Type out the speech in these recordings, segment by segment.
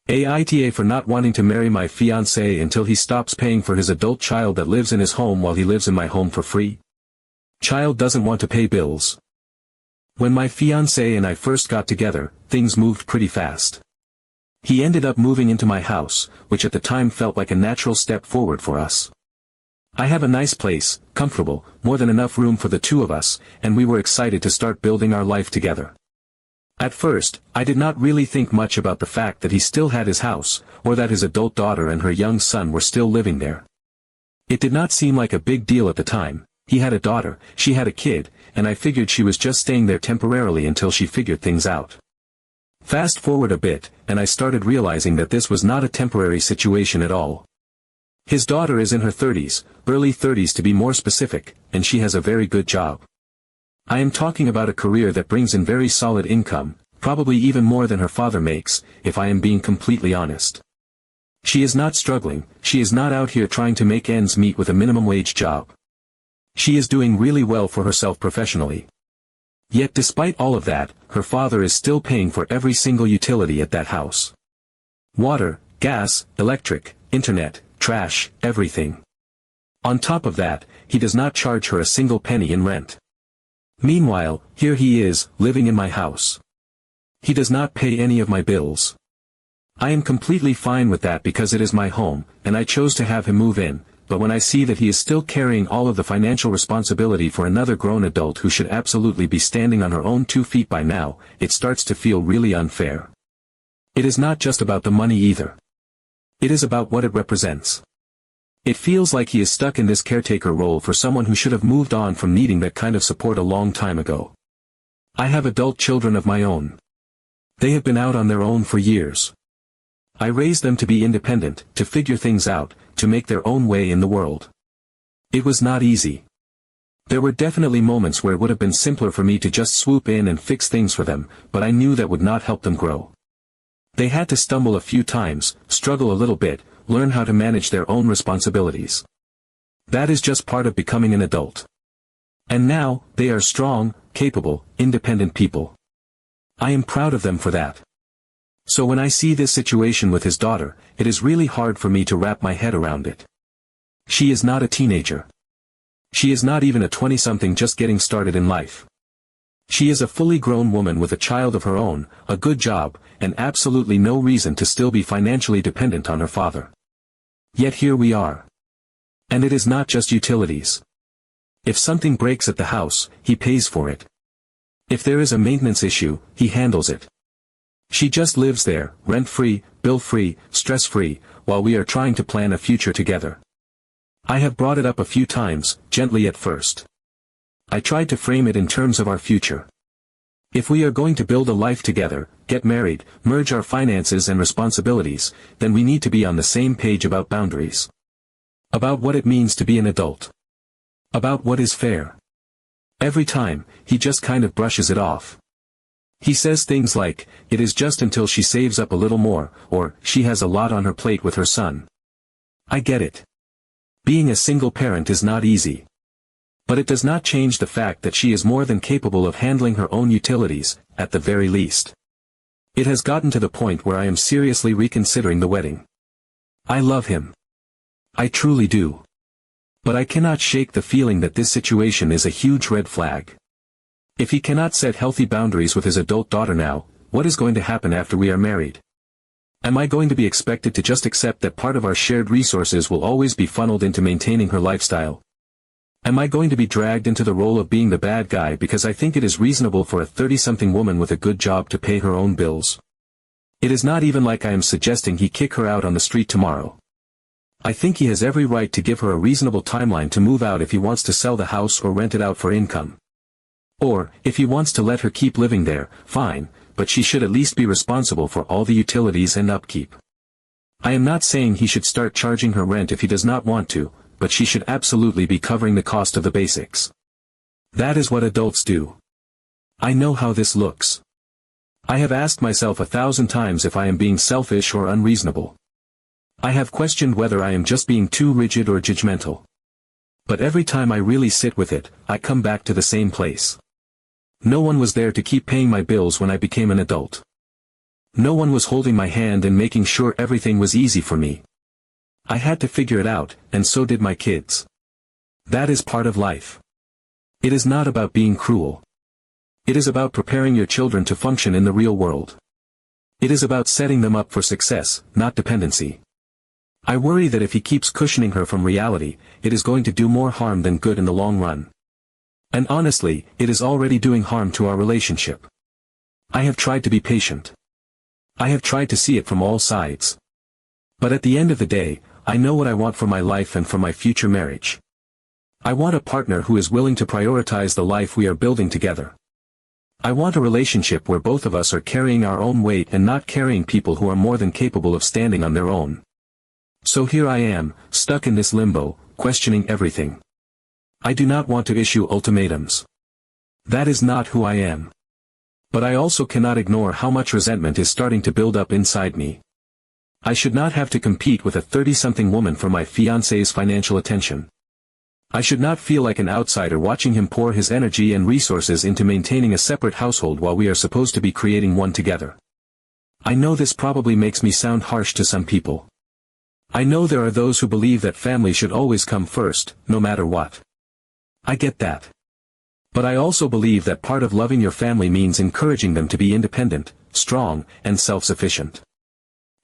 AITA for not wanting to marry my fiancé until he stops paying for his adult child that lives in his home while he lives in my home for free. Child doesn't want to pay bills. When my fiancé and I first got together, things moved pretty fast. He ended up moving into my house, which at the time felt like a natural step forward for us. I have a nice place, comfortable, more than enough room for the two of us, and we were excited to start building our life together. At first, I did not really think much about the fact that he still had his house, or that his adult daughter and her young son were still living there. It did not seem like a big deal at the time. He had a daughter, she had a kid, and I figured she was just staying there temporarily until she figured things out. Fast forward a bit, and I started realizing that this was not a temporary situation at all. His daughter is in her 30s, early 30s to be more specific, and she has a very good job. I am talking about a career that brings in very solid income, probably even more than her father makes, if I am being completely honest. She is not struggling, she is not out here trying to make ends meet with a minimum wage job. She is doing really well for herself professionally. Yet despite all of that, her father is still paying for every single utility at that house. Water, gas, electric, internet, trash, everything. On top of that, he does not charge her a single penny in rent. Meanwhile, here he is, living in my house. He does not pay any of my bills. I am completely fine with that because it is my home, and I chose to have him move in, but when I see that he is still carrying all of the financial responsibility for another grown adult who should absolutely be standing on her own 2 feet by now, it starts to feel really unfair. It is not just about the money either. It is about what it represents. It feels like he is stuck in this caretaker role for someone who should have moved on from needing that kind of support a long time ago. I have adult children of my own. They have been out on their own for years. I raised them to be independent, to figure things out, to make their own way in the world. It was not easy. There were definitely moments where it would have been simpler for me to just swoop in and fix things for them, but I knew that would not help them grow. They had to stumble a few times, struggle a little bit, learn how to manage their own responsibilities. That is just part of becoming an adult. And now, they are strong, capable, independent people. I am proud of them for that. So when I see this situation with his daughter, it is really hard for me to wrap my head around it. She is not a teenager. She is not even a 20-something just getting started in life. She is a fully grown woman with a child of her own, a good job, and absolutely no reason to still be financially dependent on her father. Yet here we are. And it is not just utilities. If something breaks at the house, he pays for it. If there is a maintenance issue, he handles it. She just lives there, rent-free, bill-free, stress-free, while we are trying to plan a future together. I have brought it up a few times, gently at first. I tried to frame it in terms of our future. If we are going to build a life together, get married, merge our finances and responsibilities, then we need to be on the same page about boundaries. About what it means to be an adult. About what is fair. Every time, he just kind of brushes it off. He says things like, it is just until she saves up a little more, or, she has a lot on her plate with her son. I get it. Being a single parent is not easy. But it does not change the fact that she is more than capable of handling her own utilities, at the very least. It has gotten to the point where I am seriously reconsidering the wedding. I love him. I truly do. But I cannot shake the feeling that this situation is a huge red flag. If he cannot set healthy boundaries with his adult daughter now, what is going to happen after we are married? Am I going to be expected to just accept that part of our shared resources will always be funneled into maintaining her lifestyle? Am I going to be dragged into the role of being the bad guy because I think it is reasonable for a 30-something woman with a good job to pay her own bills? It is not even like I am suggesting he kick her out on the street tomorrow. I think he has every right to give her a reasonable timeline to move out if he wants to sell the house or rent it out for income. Or, if he wants to let her keep living there, fine, but she should at least be responsible for all the utilities and upkeep. I am not saying he should start charging her rent if he does not want to, but she should absolutely be covering the cost of the basics. That is what adults do. I know how this looks. I have asked myself 1,000 times if I am being selfish or unreasonable. I have questioned whether I am just being too rigid or judgmental. But every time I really sit with it, I come back to the same place. No one was there to keep paying my bills when I became an adult. No one was holding my hand and making sure everything was easy for me. I had to figure it out, and so did my kids. That is part of life. It is not about being cruel. It is about preparing your children to function in the real world. It is about setting them up for success, not dependency. I worry that if he keeps cushioning her from reality, it is going to do more harm than good in the long run. And honestly, it is already doing harm to our relationship. I have tried to be patient. I have tried to see it from all sides. But at the end of the day, I know what I want for my life and for my future marriage. I want a partner who is willing to prioritize the life we are building together. I want a relationship where both of us are carrying our own weight and not carrying people who are more than capable of standing on their own. So here I am, stuck in this limbo, questioning everything. I do not want to issue ultimatums. That is not who I am. But I also cannot ignore how much resentment is starting to build up inside me. I should not have to compete with a 30-something woman for my fiancé's financial attention. I should not feel like an outsider watching him pour his energy and resources into maintaining a separate household while we are supposed to be creating one together. I know this probably makes me sound harsh to some people. I know there are those who believe that family should always come first, no matter what. I get that. But I also believe that part of loving your family means encouraging them to be independent, strong, and self-sufficient.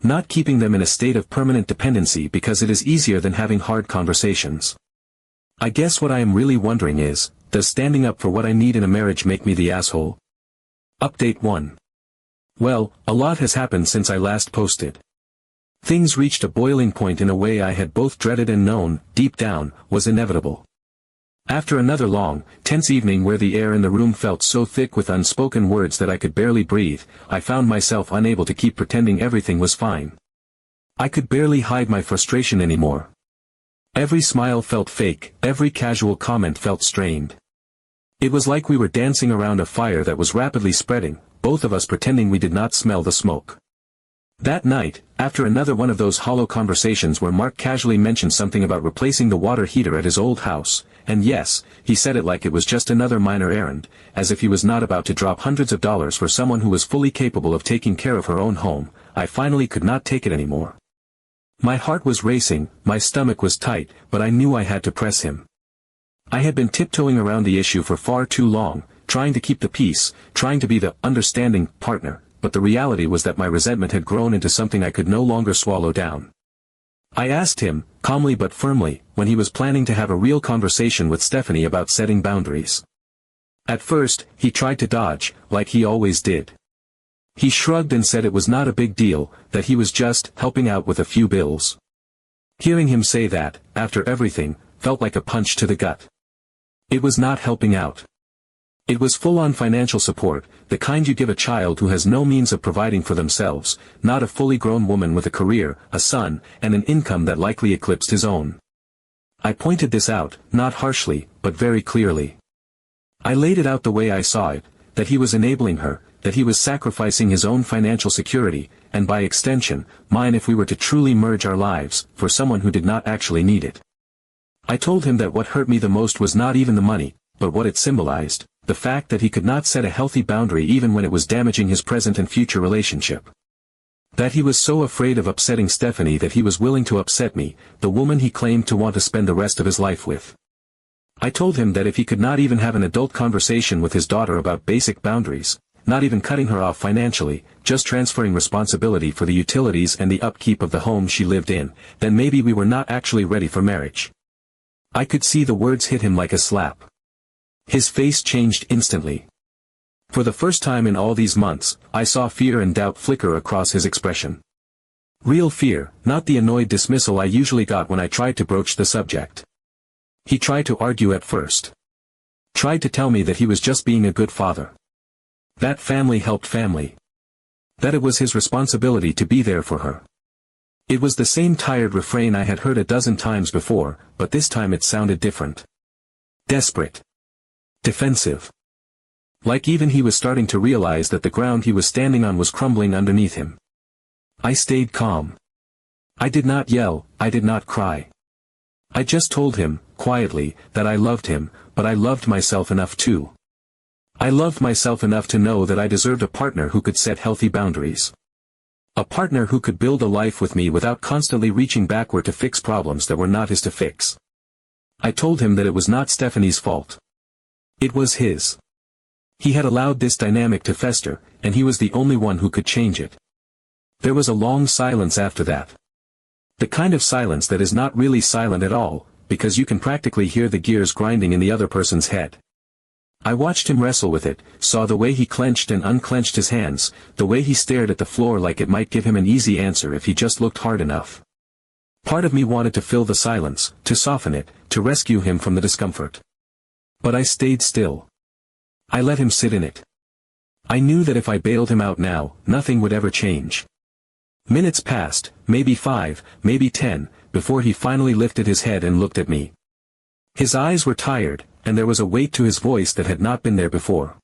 Not keeping them in a state of permanent dependency because it is easier than having hard conversations. I guess what I am really wondering is, does standing up for what I need in a marriage make me the asshole? Update 1. Well, a lot has happened since I last posted. Things reached a boiling point in a way I had both dreaded and known, deep down, was inevitable. After another long, tense evening where the air in the room felt so thick with unspoken words that I could barely breathe, I found myself unable to keep pretending everything was fine. I could barely hide my frustration anymore. Every smile felt fake, every casual comment felt strained. It was like we were dancing around a fire that was rapidly spreading, both of us pretending we did not smell the smoke. That night, after another one of those hollow conversations where Mark casually mentioned something about replacing the water heater at his old house, and yes, he said it like it was just another minor errand, as if he was not about to drop hundreds of dollars for someone who was fully capable of taking care of her own home, I finally could not take it anymore. My heart was racing, my stomach was tight, but I knew I had to press him. I had been tiptoeing around the issue for far too long, trying to keep the peace, trying to be the understanding partner, but the reality was that my resentment had grown into something I could no longer swallow down. I asked him, calmly but firmly, when he was planning to have a real conversation with Stephanie about setting boundaries. At first, he tried to dodge, like he always did. He shrugged and said it was not a big deal, that he was just helping out with a few bills. Hearing him say that, after everything, felt like a punch to the gut. It was not helping out. It was full-on financial support, the kind you give a child who has no means of providing for themselves, not a fully grown woman with a career, a son, and an income that likely eclipsed his own. I pointed this out, not harshly, but very clearly. I laid it out the way I saw it, that he was enabling her, that he was sacrificing his own financial security, and by extension, mine if we were to truly merge our lives, for someone who did not actually need it. I told him that what hurt me the most was not even the money, but what it symbolized, the fact that he could not set a healthy boundary even when it was damaging his present and future relationship. That he was so afraid of upsetting Stephanie that he was willing to upset me, the woman he claimed to want to spend the rest of his life with. I told him that if he could not even have an adult conversation with his daughter about basic boundaries, not even cutting her off financially, just transferring responsibility for the utilities and the upkeep of the home she lived in, then maybe we were not actually ready for marriage. I could see the words hit him like a slap. His face changed instantly. For the first time in all these months, I saw fear and doubt flicker across his expression. Real fear, not the annoyed dismissal I usually got when I tried to broach the subject. He tried to argue at first. Tried to tell me that he was just being a good father. That family helped family. That it was his responsibility to be there for her. It was the same tired refrain I had heard a dozen times before, but this time it sounded different. Desperate. Defensive. Like even he was starting to realize that the ground he was standing on was crumbling underneath him. I stayed calm. I did not yell, I did not cry. I just told him, quietly, that I loved him, but I loved myself enough too. I loved myself enough to know that I deserved a partner who could set healthy boundaries. A partner who could build a life with me without constantly reaching backward to fix problems that were not his to fix. I told him that it was not Stephanie's fault. It was his. He had allowed this dynamic to fester, and he was the only one who could change it. There was a long silence after that. The kind of silence that is not really silent at all, because you can practically hear the gears grinding in the other person's head. I watched him wrestle with it, saw the way he clenched and unclenched his hands, the way he stared at the floor like it might give him an easy answer if he just looked hard enough. Part of me wanted to fill the silence, to soften it, to rescue him from the discomfort. But I stayed still. I let him sit in it. I knew that if I bailed him out now, nothing would ever change. Minutes passed, maybe 5, maybe 10, before he finally lifted his head and looked at me. His eyes were tired, and there was a weight to his voice that had not been there before.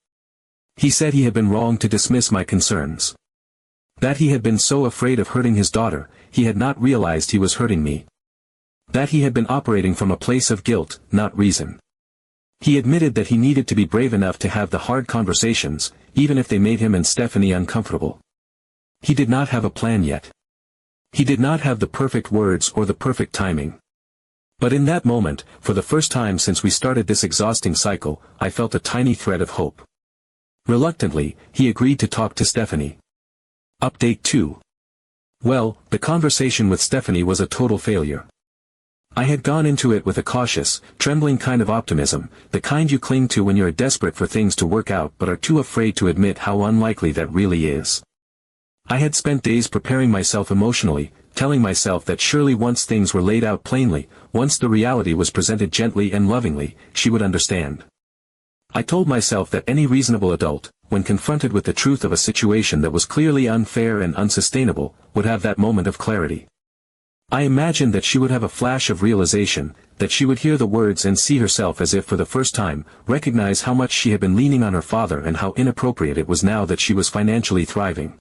He said he had been wrong to dismiss my concerns. That he had been so afraid of hurting his daughter, he had not realized he was hurting me. That he had been operating from a place of guilt, not reason. He admitted that he needed to be brave enough to have the hard conversations, even if they made him and Stephanie uncomfortable. He did not have a plan yet. He did not have the perfect words or the perfect timing. But in that moment, for the first time since we started this exhausting cycle, I felt a tiny thread of hope. Reluctantly, he agreed to talk to Stephanie. Update 2. Well, the conversation with Stephanie was a total failure. I had gone into it with a cautious, trembling kind of optimism, the kind you cling to when you're desperate for things to work out but are too afraid to admit how unlikely that really is. I had spent days preparing myself emotionally, telling myself that surely once things were laid out plainly, once the reality was presented gently and lovingly, she would understand. I told myself that any reasonable adult, when confronted with the truth of a situation that was clearly unfair and unsustainable, would have that moment of clarity. I imagined that she would have a flash of realization, that she would hear the words and see herself as if for the first time, recognize how much she had been leaning on her father and how inappropriate it was now that she was financially thriving.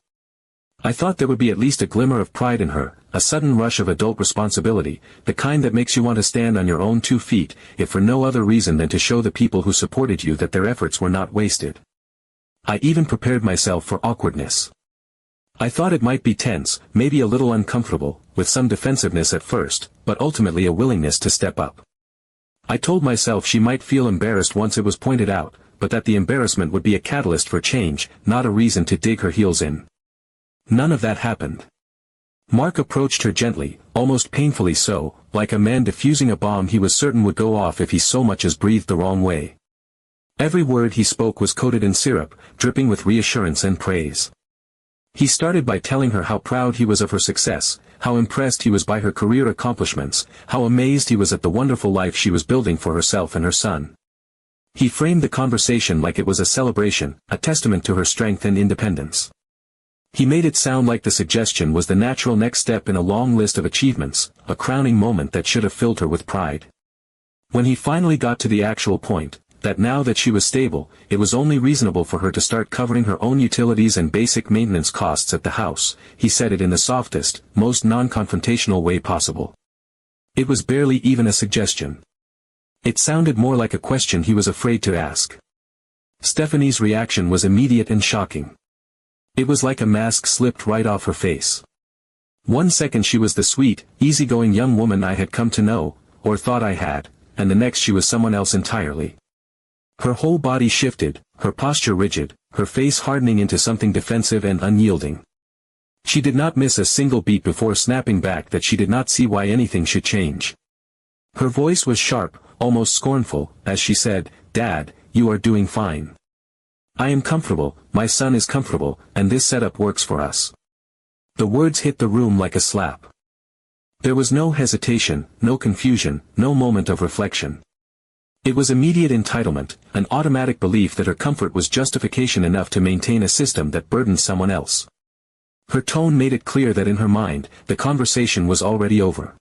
I thought there would be at least a glimmer of pride in her, a sudden rush of adult responsibility, the kind that makes you want to stand on your own 2 feet, if for no other reason than to show the people who supported you that their efforts were not wasted. I even prepared myself for awkwardness. I thought it might be tense, maybe a little uncomfortable, with some defensiveness at first, but ultimately a willingness to step up. I told myself she might feel embarrassed once it was pointed out, but that the embarrassment would be a catalyst for change, not a reason to dig her heels in. None of that happened. Mark approached her gently, almost painfully so, like a man defusing a bomb he was certain would go off if he so much as breathed the wrong way. Every word he spoke was coated in syrup, dripping with reassurance and praise. He started by telling her how proud he was of her success, how impressed he was by her career accomplishments, how amazed he was at the wonderful life she was building for herself and her son. He framed the conversation like it was a celebration, a testament to her strength and independence. He made it sound like the suggestion was the natural next step in a long list of achievements, a crowning moment that should have filled her with pride. When he finally got to the actual point, that now that she was stable, it was only reasonable for her to start covering her own utilities and basic maintenance costs at the house, he said it in the softest, most non-confrontational way possible. It was barely even a suggestion. It sounded more like a question he was afraid to ask. Stephanie's reaction was immediate and shocking. It was like a mask slipped right off her face. 1 second she was the sweet, easygoing young woman I had come to know, or thought I had, and the next she was someone else entirely. Her whole body shifted, her posture rigid, her face hardening into something defensive and unyielding. She did not miss a single beat before snapping back that she did not see why anything should change. Her voice was sharp, almost scornful, as she said, "Dad, you are doing fine. I am comfortable, my son is comfortable, and this setup works for us." The words hit the room like a slap. There was no hesitation, no confusion, no moment of reflection. It was immediate entitlement, an automatic belief that her comfort was justification enough to maintain a system that burdened someone else. Her tone made it clear that in her mind, the conversation was already over.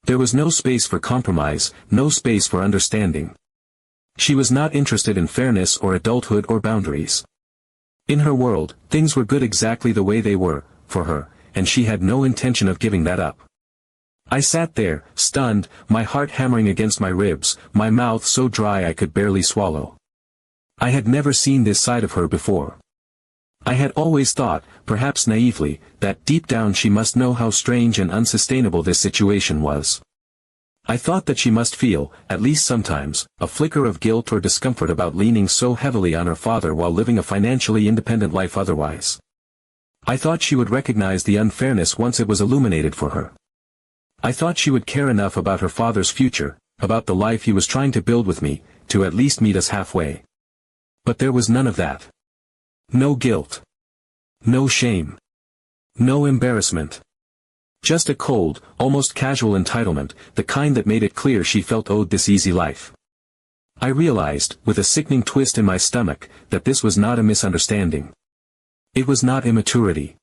There was no space for compromise, no space for understanding. She was not interested in fairness or adulthood or boundaries. In her world, things were good exactly the way they were, for her, and she had no intention of giving that up. I sat there, stunned, my heart hammering against my ribs, my mouth so dry I could barely swallow. I had never seen this side of her before. I had always thought, perhaps naively, that deep down she must know how strange and unsustainable this situation was. I thought that she must feel, at least sometimes, a flicker of guilt or discomfort about leaning so heavily on her father while living a financially independent life otherwise. I thought she would recognize the unfairness once it was illuminated for her. I thought she would care enough about her father's future, about the life he was trying to build with me, to at least meet us halfway. But there was none of that. No guilt. No shame. No embarrassment. Just a cold, almost casual entitlement, the kind that made it clear she felt owed this easy life. I realized, with a sickening twist in my stomach, that this was not a misunderstanding. It was not immaturity.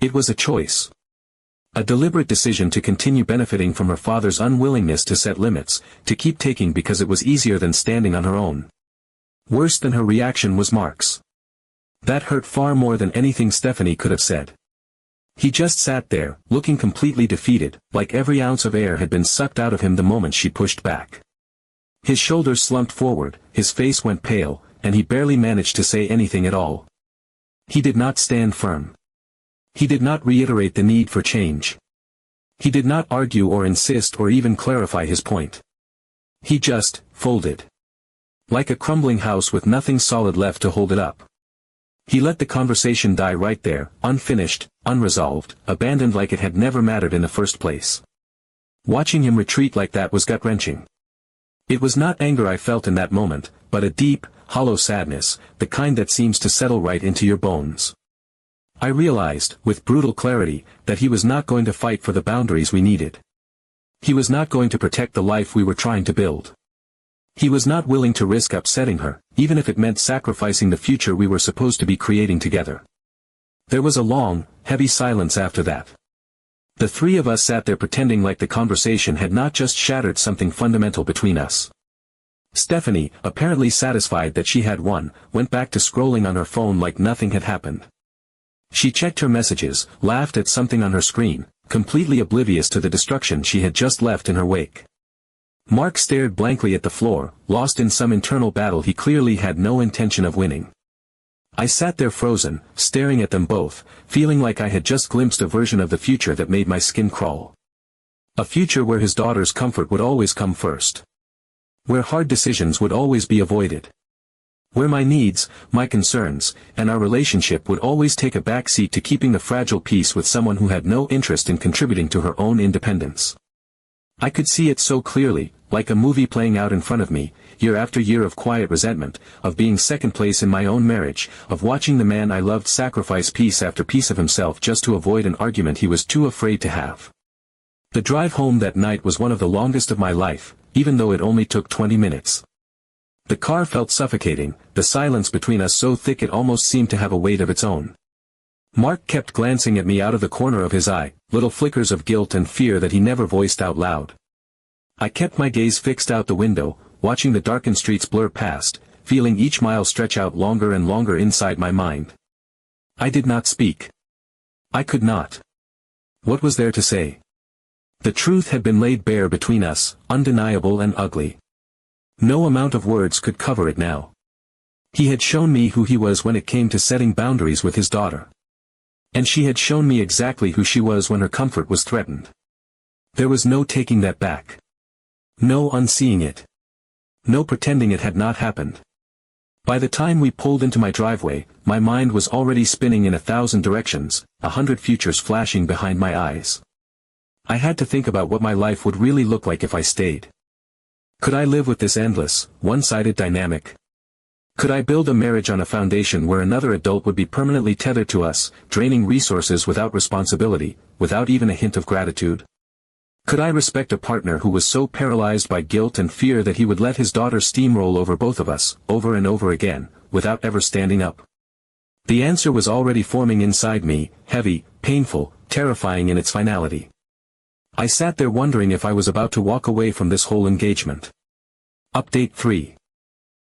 It was a choice. A deliberate decision to continue benefiting from her father's unwillingness to set limits, to keep taking because it was easier than standing on her own. Worse than her reaction was Mark's. That hurt far more than anything Stephanie could have said. He just sat there, looking completely defeated, like every ounce of air had been sucked out of him the moment she pushed back. His shoulders slumped forward, his face went pale, and he barely managed to say anything at all. He did not stand firm. He did not reiterate the need for change. He did not argue or insist or even clarify his point. He just folded. Like a crumbling house with nothing solid left to hold it up. He let the conversation die right there, unfinished, unresolved, abandoned like it had never mattered in the first place. Watching him retreat like that was gut-wrenching. It was not anger I felt in that moment, but a deep, hollow sadness, the kind that seems to settle right into your bones. I realized, with brutal clarity, that he was not going to fight for the boundaries we needed. He was not going to protect the life we were trying to build. He was not willing to risk upsetting her, even if it meant sacrificing the future we were supposed to be creating together. There was a long, heavy silence after that. The three of us sat there pretending like the conversation had not just shattered something fundamental between us. Stephanie, apparently satisfied that she had won, went back to scrolling on her phone like nothing had happened. She checked her messages, laughed at something on her screen, completely oblivious to the destruction she had just left in her wake. Mark stared blankly at the floor, lost in some internal battle he clearly had no intention of winning. I sat there frozen, staring at them both, feeling like I had just glimpsed a version of the future that made my skin crawl. A future where his daughter's comfort would always come first. Where hard decisions would always be avoided. Where my needs, my concerns, and our relationship would always take a back seat to keeping the fragile peace with someone who had no interest in contributing to her own independence. I could see it so clearly, like a movie playing out in front of me, year after year of quiet resentment, of being second place in my own marriage, of watching the man I loved sacrifice piece after piece of himself just to avoid an argument he was too afraid to have. The drive home that night was one of the longest of my life, even though it only took 20 minutes. The car felt suffocating, the silence between us so thick it almost seemed to have a weight of its own. Mark kept glancing at me out of the corner of his eye, little flickers of guilt and fear that he never voiced out loud. I kept my gaze fixed out the window, watching the darkened streets blur past, feeling each mile stretch out longer and longer inside my mind. I did not speak. I could not. What was there to say? The truth had been laid bare between us, undeniable and ugly. No amount of words could cover it now. He had shown me who he was when it came to setting boundaries with his daughter. And she had shown me exactly who she was when her comfort was threatened. There was no taking that back. No unseeing it. No pretending it had not happened. By the time we pulled into my driveway, my mind was already spinning in 1,000 directions, 100 futures flashing behind my eyes. I had to think about what my life would really look like if I stayed. Could I live with this endless, one-sided dynamic? Could I build a marriage on a foundation where another adult would be permanently tethered to us, draining resources without responsibility, without even a hint of gratitude? Could I respect a partner who was so paralyzed by guilt and fear that he would let his daughter steamroll over both of us, over and over again, without ever standing up? The answer was already forming inside me, heavy, painful, terrifying in its finality. I sat there wondering if I was about to walk away from this whole engagement. Update 3.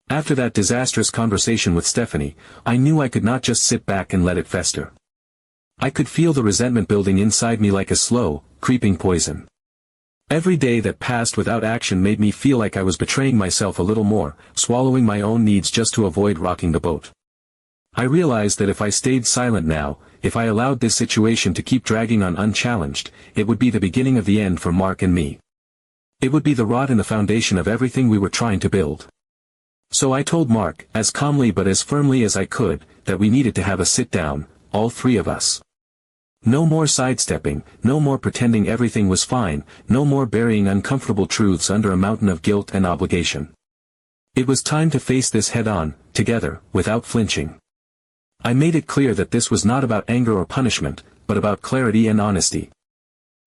After that disastrous conversation with Stephanie, I knew I could not just sit back and let it fester. I could feel the resentment building inside me like a slow, creeping poison. Every day that passed without action made me feel like I was betraying myself a little more, swallowing my own needs just to avoid rocking the boat. I realized that if I stayed silent now, if I allowed this situation to keep dragging on unchallenged, it would be the beginning of the end for Mark and me. It would be the rot in the foundation of everything we were trying to build. So I told Mark, as calmly but as firmly as I could, that we needed to have a sit-down, all three of us. No more sidestepping, no more pretending everything was fine, no more burying uncomfortable truths under a mountain of guilt and obligation. It was time to face this head-on, together, without flinching. I made it clear that this was not about anger or punishment, but about clarity and honesty.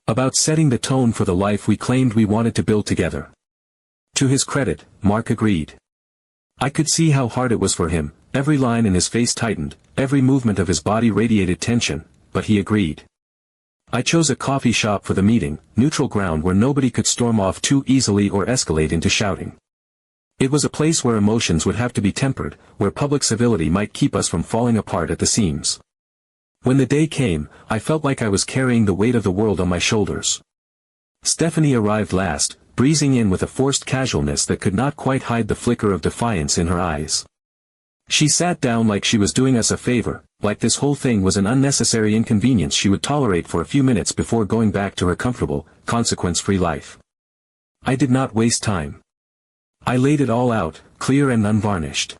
About setting the tone for the life we claimed we wanted to build together. To his credit, Mark agreed. I could see how hard it was for him, every line in his face tightened, every movement of his body radiated tension, but he agreed. I chose a coffee shop for the meeting, neutral ground where nobody could storm off too easily or escalate into shouting. It was a place where emotions would have to be tempered, where public civility might keep us from falling apart at the seams. When the day came, I felt like I was carrying the weight of the world on my shoulders. Stephanie arrived last, breezing in with a forced casualness that could not quite hide the flicker of defiance in her eyes. She sat down like she was doing us a favor, like this whole thing was an unnecessary inconvenience she would tolerate for a few minutes before going back to her comfortable, consequence-free life. I did not waste time. I laid it all out, clear and unvarnished.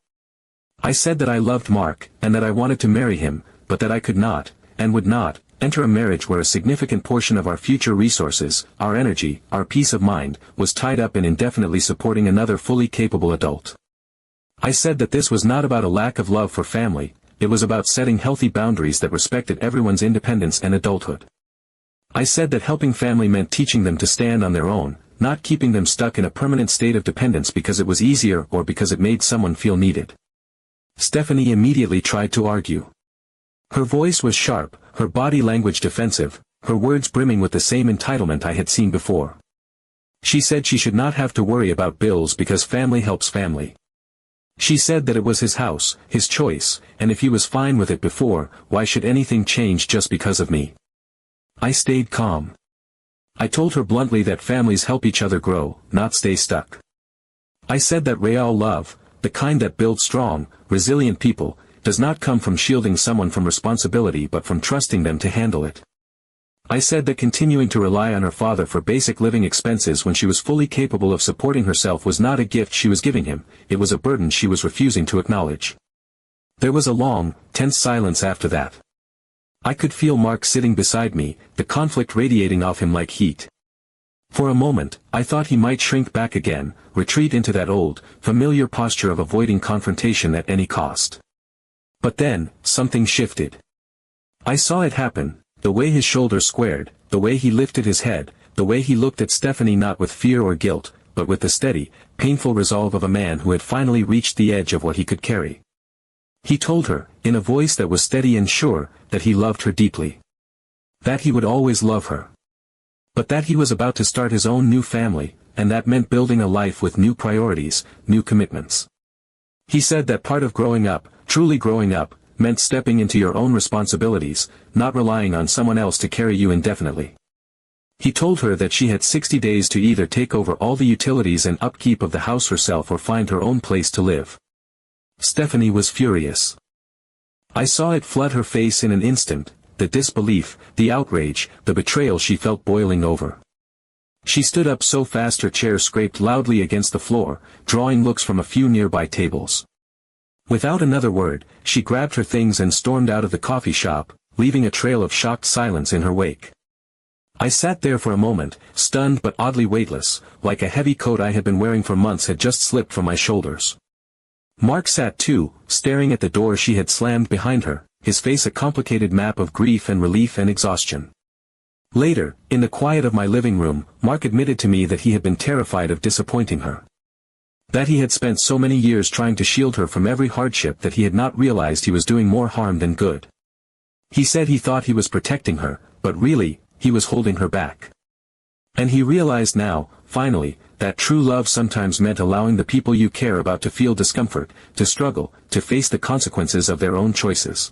I said that I loved Mark, and that I wanted to marry him, but that I could not, and would not, enter a marriage where a significant portion of our future resources, our energy, our peace of mind, was tied up in indefinitely supporting another fully capable adult. I said that this was not about a lack of love for family, it was about setting healthy boundaries that respected everyone's independence and adulthood. I said that helping family meant teaching them to stand on their own, not keeping them stuck in a permanent state of dependence because it was easier or because it made someone feel needed. Stephanie immediately tried to argue. Her voice was sharp, her body language defensive, her words brimming with the same entitlement I had seen before. She said she should not have to worry about bills because family helps family. She said that it was his house, his choice, and if he was fine with it before, why should anything change just because of me? I stayed calm. I told her bluntly that families help each other grow, not stay stuck. I said that real love, the kind that builds strong, resilient people, does not come from shielding someone from responsibility but from trusting them to handle it. I said that continuing to rely on her father for basic living expenses when she was fully capable of supporting herself was not a gift she was giving him, it was a burden she was refusing to acknowledge. There was a long, tense silence after that. I could feel Mark sitting beside me, the conflict radiating off him like heat. For a moment, I thought he might shrink back again, retreat into that old, familiar posture of avoiding confrontation at any cost. But then, something shifted. I saw it happen, the way his shoulders squared, the way he lifted his head, the way he looked at Stephanie not with fear or guilt, but with the steady, painful resolve of a man who had finally reached the edge of what he could carry. He told her, in a voice that was steady and sure, that he loved her deeply. That he would always love her. But that he was about to start his own new family, and that meant building a life with new priorities, new commitments. He said that part of growing up, truly growing up, meant stepping into your own responsibilities, not relying on someone else to carry you indefinitely. He told her that she had 60 days to either take over all the utilities and upkeep of the house herself or find her own place to live. Stephanie was furious. I saw it flood her face in an instant, the disbelief, the outrage, the betrayal she felt boiling over. She stood up so fast her chair scraped loudly against the floor, drawing looks from a few nearby tables. Without another word, she grabbed her things and stormed out of the coffee shop, leaving a trail of shocked silence in her wake. I sat there for a moment, stunned but oddly weightless, like a heavy coat I had been wearing for months had just slipped from my shoulders. Mark sat too, staring at the door she had slammed behind her, his face a complicated map of grief and relief and exhaustion. Later, in the quiet of my living room, Mark admitted to me that he had been terrified of disappointing her. That he had spent so many years trying to shield her from every hardship that he had not realized he was doing more harm than good. He said he thought he was protecting her, but really, he was holding her back. And he realized now, finally, that true love sometimes meant allowing the people you care about to feel discomfort, to struggle, to face the consequences of their own choices.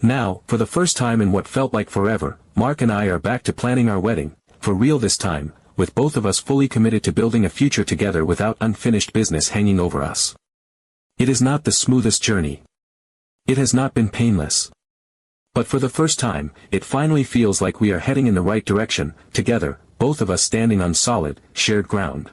Now, for the first time in what felt like forever, Mark and I are back to planning our wedding, for real this time, with both of us fully committed to building a future together without unfinished business hanging over us. It is not the smoothest journey. It has not been painless. But for the first time, it finally feels like we are heading in the right direction, together, both of us standing on solid, shared ground.